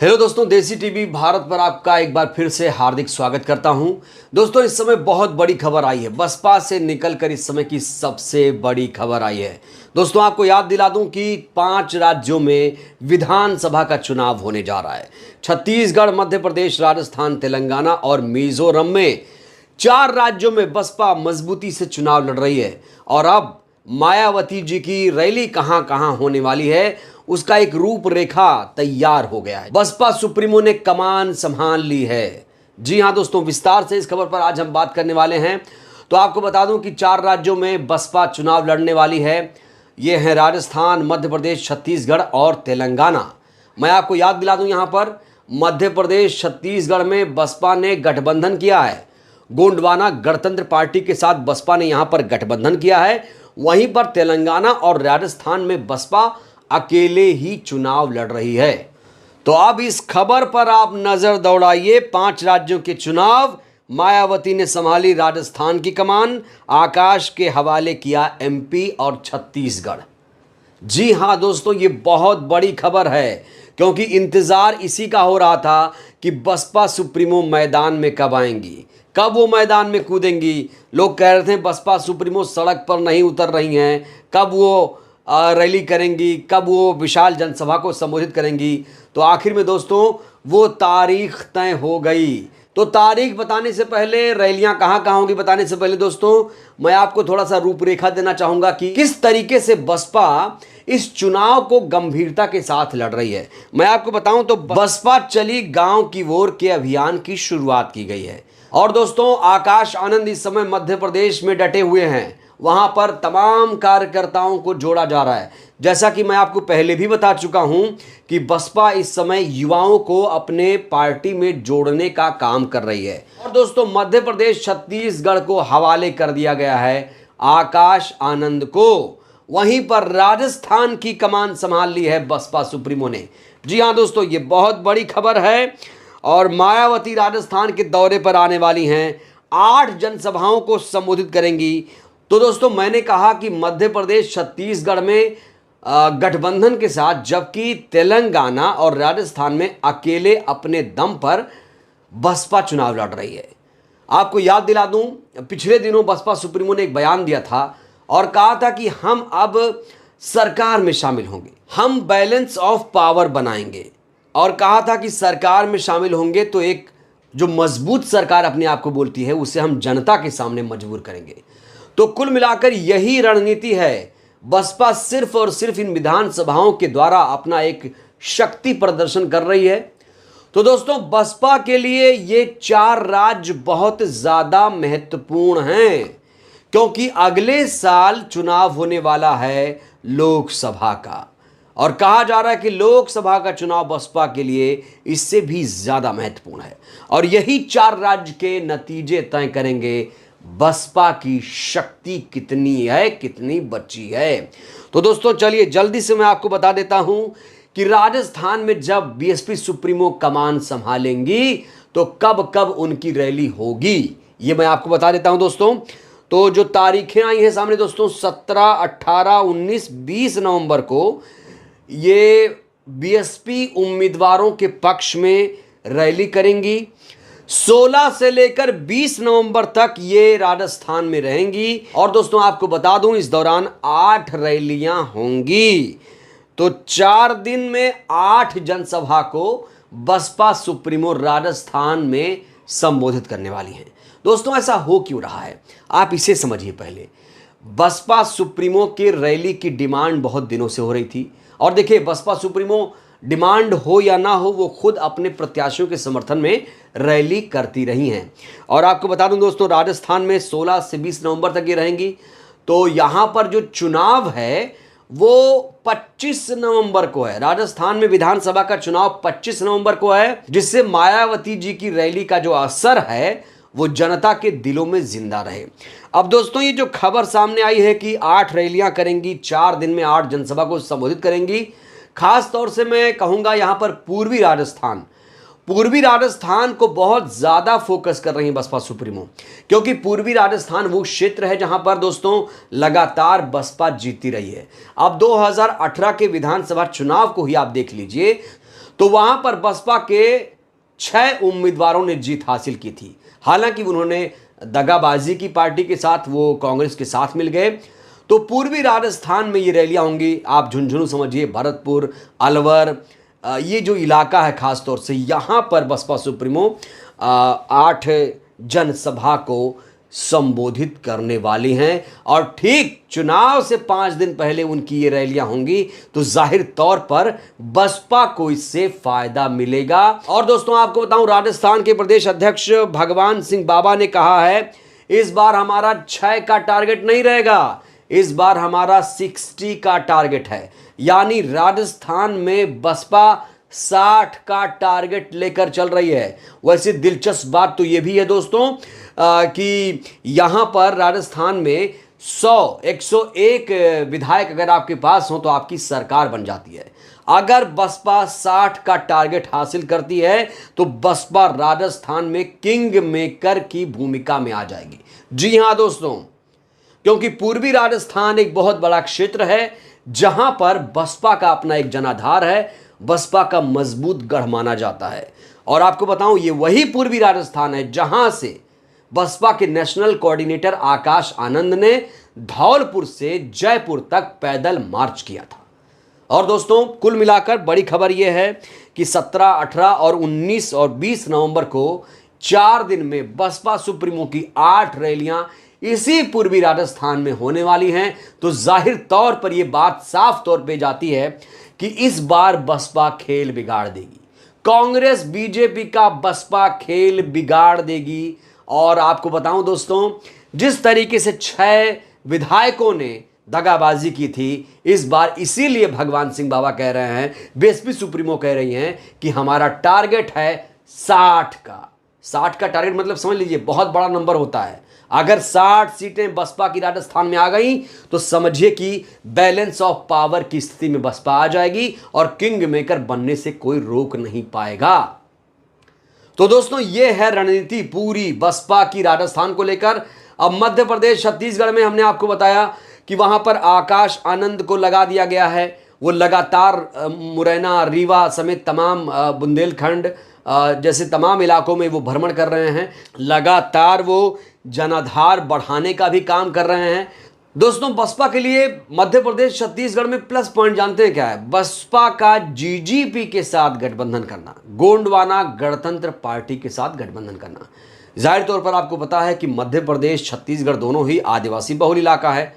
Hello दोस्तों, देसी TV Bharat पर आपका एक बार फिर से हार्दिक स्वागत करता हूं। दोस्तों, इस समय बहुत बड़ी खबर आई है। बसपा से निकलकर इस समय की सबसे बड़ी खबर आई है। दोस्तों, आपको याद दिला दूं कि 5 राज्यों में विधानसभा का चुनाव होने जा रहा है। छत्तीसगढ़, मध्य प्रदेश, राजस्थान, तेलंगाना और मिजोरम में 4 राज्यों में बसपा मजबूती से चुनाव लड़ रही है। और अब मायावती जी की रैली कहां कहां होने वाली है, उसका एक रूपरेखा तैयार हो गया है। बसपा सुप्रीमो ने कमान संभाल ली है। जी हां दोस्तों, विस्तार से इस खबर पर आज हम बात करने वाले हैं। तो आपको बता दूं कि 4 राज्यों में बसपा चुनाव लड़ने वाली है। ये हैं राजस्थान, मध्य प्रदेश, छत्तीसगढ़ और तेलंगाना। मैं आपको याद दिला दूं, यहां पर मध्य प्रदेश, छत्तीसगढ़ में बसपा ने गठबंधन किया है। गोंडवाना गणतंत्र पार्टी के साथ बसपा ने यहां पर गठबंधन किया है। वहीं पर तेलंगाना और राजस्थान में बसपा अकेले ही चुनाव लड़ रही है। तो अब इस खबर पर आप नजर दौड़ाइए। 5 राज्यों के चुनाव, मायावती ने संभाली राजस्थान की कमान, आकाश के हवाले किया एमपी और छत्तीसगढ़। जी हां दोस्तों, ये बहुत बड़ी खबर है, क्योंकि इंतजार इसी का हो रहा था कि बसपा सुप्रीमो मैदान में कब आएंगी, कब वो मैदान में कूदेंगी। लोग कह रहे थे बसपा सुप्रीमो सड़क पर नहीं उतर रही हैं, कब वो रैली करेंगी, कब वो विशाल जनसभा को संबोधित करेंगी। तो आखिर में दोस्तों वो तारीख तय हो गई। तो तारीख बताने से पहले, रैलियां कहां कहां होंगी बताने से पहले दोस्तों, मैं आपको थोड़ा सा रूपरेखा देना चाहूंगा कि किस तरीके से बसपा इस चुनाव को गंभीरता के साथ लड़ रही है। मैं आपको बताऊं तो बसपा चली गांव की ओर के अभियान की शुरुआत की गई है। और दोस्तों, आकाश आनंद इस समय मध्य प्रदेश में डटे हुए हैं। वहां पर तमाम कार्यकर्ताओं को जोड़ा जा रहा है। जैसा कि मैं आपको पहले भी बता चुका हूं कि बसपा इस समय युवाओं को अपने पार्टी में जोड़ने का काम कर रही है। और दोस्तों, मध्य प्रदेश, छत्तीसगढ़ को हवाले कर दिया गया है आकाश आनंद को। वहीं पर राजस्थान की कमान संभाल ली है बसपा सुप्रीमो ने। जी हां दोस्तों, ये बहुत बड़ी खबर है। और मायावती राजस्थान के दौरे पर आने वाली हैं, 8 जनसभाओं को संबोधित करेंगी। तो दोस्तों, मैंने कहा कि मध्य प्रदेश, छत्तीसगढ़ में गठबंधन के साथ, जबकि तेलंगाना और राजस्थान में अकेले अपने दम पर बसपा चुनाव लड़ रही है। आपको याद दिला दूं, पिछले दिनों बसपा सुप्रीमो ने एक बयान दिया था और कहा था कि हम अब सरकार में शामिल होंगे, हम बैलेंस ऑफ पावर बनाएंगे। और कहा था कि सरकार में शामिल होंगे तो एक जो मजबूत सरकार अपने आप को बोलती है, उसे हम जनता के सामने मजबूर करेंगे। तो कुल मिलाकर यही रणनीति है। बसपा सिर्फ और सिर्फ इन विधानसभाओं के द्वारा अपना एक शक्ति प्रदर्शन कर रही है। तो दोस्तों, बसपा के लिए ये 4 राज्य बहुत ज्यादा महत्वपूर्ण हैं, क्योंकि अगले साल चुनाव होने वाला है लोकसभा का। और कहा जा रहा है कि लोकसभा का चुनाव बसपा के लिए इससे भी ज्यादा महत्वपूर्ण है। और यही 4 राज्य के नतीजे तय करेंगे बसपा की शक्ति कितनी है, कितनी बची है। तो दोस्तों, चलिए जल्दी से मैं आपको बता देता हूं कि राजस्थान में जब बीएसपी सुप्रीमो कमान संभालेंगी तो कब कब उनकी रैली होगी, ये मैं आपको बता देता हूं दोस्तों। तो जो तारीखें आई हैं सामने दोस्तों, 17, 18, 19, 20 नवंबर को ये बीएसपी उम्मीदवारों के पक्ष में रैली करेंगी। 16 से लेकर 20 नवंबर तक ये राजस्थान में रहेंगी। और दोस्तों, आपको बता दूं, इस दौरान 8 रैलियां होंगी। तो 4 दिन में 8 जनसभा को बसपा सुप्रीमो राजस्थान में संबोधित करने वाली हैं। दोस्तों, ऐसा हो क्यों रहा है, आप इसे समझिए। पहले बसपा सुप्रीमो की रैली की डिमांड बहुत दिनों से हो रही थी। और देखिए, बसपा सुप्रीमो डिमांड हो या ना हो, वो खुद अपने प्रत्याशियों के समर्थन में रैली करती रही हैं। और आपको बता दूं दोस्तों, राजस्थान में 16 से 20 नवंबर तक ये रहेंगी। तो यहां पर जो चुनाव है वो 25 नवंबर को है। राजस्थान में विधानसभा का चुनाव 25 नवंबर को है, जिससे मायावती जी की रैली का जो असर है वो जनता के दिलों में जिंदा रहे। अब दोस्तों, ये जो खबर सामने आई है कि 8 रैलियां करेंगी, 4 दिन में 8 जनसभा को संबोधित करेंगी। खास तौर से मैं कहूंगा यहां पर पूर्वी राजस्थान को बहुत ज्यादा फोकस कर रही है बसपा सुप्रीमो, क्योंकि पूर्वी राजस्थान वो क्षेत्र है जहां पर दोस्तों लगातार बसपा जीती रही है। अब 2018 के विधानसभा चुनाव को ही आप देख लीजिए तो वहां पर बसपा के 6 उम्मीदवारों ने जीत हासिल की थी। हालांकि उन्होंने दगाबाजी की पार्टी के साथ वो कांग्रेस के साथ मिल गए। तो पूर्वी राजस्थान में ये रैलियां होंगी। आप झुंझुनू समझिए, भरतपुर, अलवर, ये जो इलाका है खास तौर से, यहाँ पर बसपा सुप्रीमो 8 जनसभा को संबोधित करने वाली हैं। और ठीक चुनाव से 5 दिन पहले उनकी ये रैलियां होंगी, तो जाहिर तौर पर बसपा को इससे फायदा मिलेगा। और दोस्तों आपको बताऊं, राजस्थान के प्रदेश अध्यक्ष भगवान सिंह बाबा ने कहा है, इस बार हमारा 6 का टारगेट नहीं रहेगा, इस बार हमारा 60 का टारगेट है। यानी राजस्थान में बसपा 60 का टारगेट लेकर चल रही है। वैसे दिलचस्प बात तो यह भी है दोस्तों कि यहां पर राजस्थान में 101 विधायक अगर आपके पास हो तो आपकी सरकार बन जाती है। अगर बसपा 60 का टारगेट हासिल करती है तो बसपा राजस्थान में किंग मेकर की भूमिका में आ जाएगी। जी हां दोस्तों, क्योंकि पूर्वी राजस्थान एक बहुत बड़ा क्षेत्र है जहां पर बसपा का अपना एक जनाधार है, बसपा का मजबूत गढ़ माना जाता है। और आपको बताऊं, ये वही पूर्वी राजस्थान है जहां से बसपा के नेशनल कोऑर्डिनेटर आकाश आनंद ने धौलपुर से जयपुर तक पैदल मार्च किया था। और दोस्तों कुल मिलाकर बड़ी खबर यह है कि 17, 18 और 19 और 20 नवंबर को 4 दिन में बसपा सुप्रीमो की 8 रैलियां इसी पूर्वी राजस्थान में होने वाली हैं। तो जाहिर तौर पर यह बात साफ तौर पे जाती है कि इस बार बसपा खेल बिगाड़ देगी, कांग्रेस बीजेपी का बसपा खेल बिगाड़ देगी। और आपको बताऊं दोस्तों, जिस तरीके से 6 विधायकों ने दगाबाजी की थी, इस बार इसीलिए भगवान सिंह बाबा कह रहे हैं, बीएसपी सुप्रीमो कह रही हैं कि हमारा टारगेट है 60 का। 60 का टारगेट मतलब समझ लीजिए बहुत बड़ा नंबर होता है। अगर 60 सीटें बसपा की राजस्थान में आ गई तो समझिए कि बैलेंस ऑफ पावर की स्थिति में बसपा आ जाएगी और किंग मेकर बनने से कोई रोक नहीं पाएगा। तो दोस्तों ये है रणनीति पूरी बसपा की राजस्थान को लेकर। अब मध्य प्रदेश, छत्तीसगढ़ में हमने आपको बताया कि वहां पर आकाश आनंद को लगा दिया गया है। वो लगातार मुरैना, रीवा समेत तमाम बुंदेलखंड जैसे तमाम इलाकों में वो भ्रमण कर रहे हैं। लगातार वो जनाधार बढ़ाने का भी काम कर रहे हैं। दोस्तों बसपा के लिए मध्य प्रदेश, छत्तीसगढ़ में प्लस पॉइंट जानते हैं क्या है? बसपा का जीजीपी के साथ गठबंधन करना, गोंडवाना गणतंत्र पार्टी के साथ गठबंधन करना। जाहिर तौर पर आपको पता है कि मध्य प्रदेश, छत्तीसगढ़ दोनों ही आदिवासी बहुल इलाका है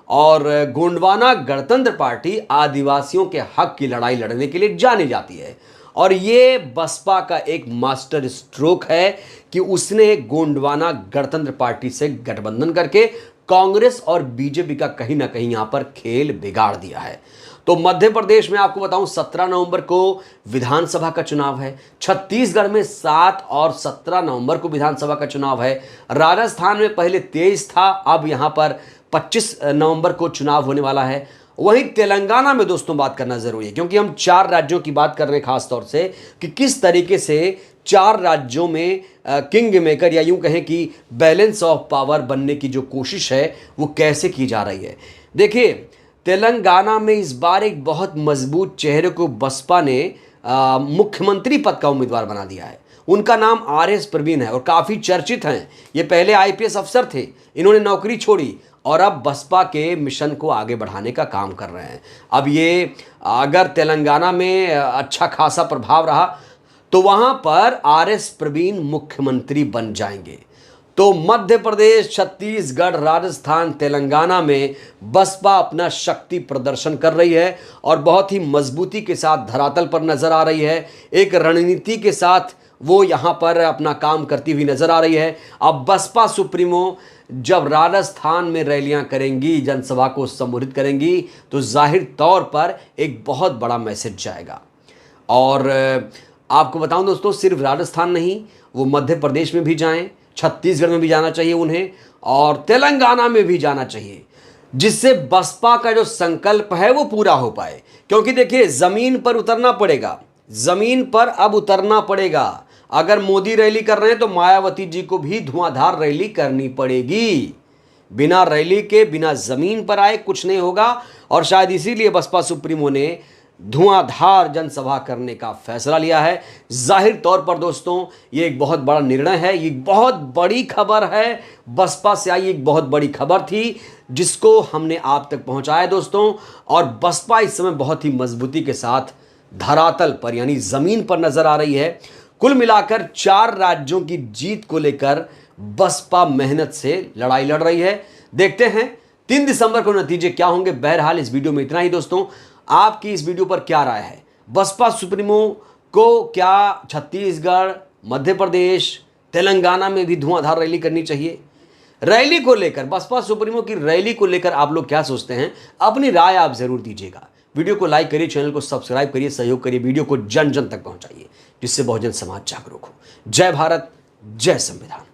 और गोंडवाना गणतंत्र पार्टी आदिवासियों के हक की लड़ाई लड़ने के लिए जानी जाती है। और ये बसपा का एक मास्टर स्ट्रोक है कि उसने गोंडवाना गणतंत्र पार्टी से गठबंधन करके कांग्रेस और बीजेपी का कहीं ना कहीं यहां पर खेल बिगाड़ दिया है। तो मध्य प्रदेश में आपको बताऊं 17 नवंबर को विधानसभा का चुनाव है, छत्तीसगढ़ में 7 और 17 नवंबर को विधानसभा का चुनाव है, राजस्थान में पहले 23 था, अब यहां पर 25 नवंबर को चुनाव होने वाला है। वहीं तेलंगाना में दोस्तों बात करना जरूरी है, क्योंकि हम 4 राज्यों की बात कर रहे हैं खास तौर से कि किस तरीके से 4 राज्यों में किंग मेकर या यूं कहें कि बैलेंस ऑफ पावर बनने की जो कोशिश है वो कैसे की जा रही है। देखिए तेलंगाना में इस बार एक बहुत मजबूत चेहरे को बसपा ने मुख्यमंत्री पद का उम्मीदवार बना दिया है। उनका नाम RS प्रवीण है और काफ़ी चर्चित हैं। ये पहले IPS अफसर थे, इन्होंने नौकरी छोड़ी और अब बसपा के मिशन को आगे बढ़ाने का काम कर रहे हैं। अब ये अगर तेलंगाना में अच्छा खासा प्रभाव रहा तो वहाँ पर RS प्रवीण मुख्यमंत्री बन जाएंगे। तो मध्य प्रदेश, छत्तीसगढ़, राजस्थान, तेलंगाना में बसपा अपना शक्ति प्रदर्शन कर रही है और बहुत ही मजबूती के साथ धरातल पर नजर आ रही है। एक रणनीति के साथ वो यहाँ पर अपना काम करती हुई नजर आ रही है। अब बसपा सुप्रीमो जब राजस्थान में रैलियां करेंगी, जनसभा को संबोधित करेंगी, तो जाहिर तौर पर एक बहुत बड़ा मैसेज जाएगा। और आपको बताऊं दोस्तों, सिर्फ राजस्थान नहीं, वो मध्य प्रदेश में भी जाएं, छत्तीसगढ़ में भी जाना चाहिए उन्हें और तेलंगाना में भी जाना चाहिए, जिससे बसपा का जो संकल्प है वो पूरा हो पाए। क्योंकि देखिए जमीन पर उतरना पड़ेगा, जमीन पर अब उतरना पड़ेगा। अगर मोदी रैली कर रहे हैं तो मायावती जी को भी धुआंधार रैली करनी पड़ेगी। बिना रैली के, बिना जमीन पर आए कुछ नहीं होगा। और शायद इसीलिए बसपा सुप्रीमो ने धुआंधार जनसभा करने का फैसला लिया है। जाहिर तौर पर दोस्तों ये एक बहुत बड़ा निर्णय है, ये बहुत बड़ी खबर है। बसपा से आई एक बहुत बड़ी खबर थी जिसको हमने आप तक पहुंचाया दोस्तों। और बसपा इस समय बहुत ही मजबूती के साथ धरातल पर यानी जमीन पर नजर आ रही है। कुल मिलाकर 4 राज्यों की जीत को लेकर बसपा मेहनत से लड़ाई लड़ रही है। देखते हैं 3 दिसंबर को नतीजे क्या होंगे। बहरहाल इस वीडियो में इतना ही दोस्तों। आपकी इस वीडियो पर क्या राय है? बसपा सुप्रीमो को क्या छत्तीसगढ़, मध्य प्रदेश, तेलंगाना में भी धुआंधार रैली करनी चाहिए? रैली को लेकर, बसपा सुप्रीमो की रैली को लेकर आप लोग क्या सोचते हैं? अपनी राय आप जरूर दीजिएगा। वीडियो को लाइक करिए, चैनल को सब्सक्राइब करिए, सहयोग करिए, वीडियो को जन जन तक पहुंचाइए जिससे बहुजन समाज जागरूक हो। जय भारत, जय संविधान।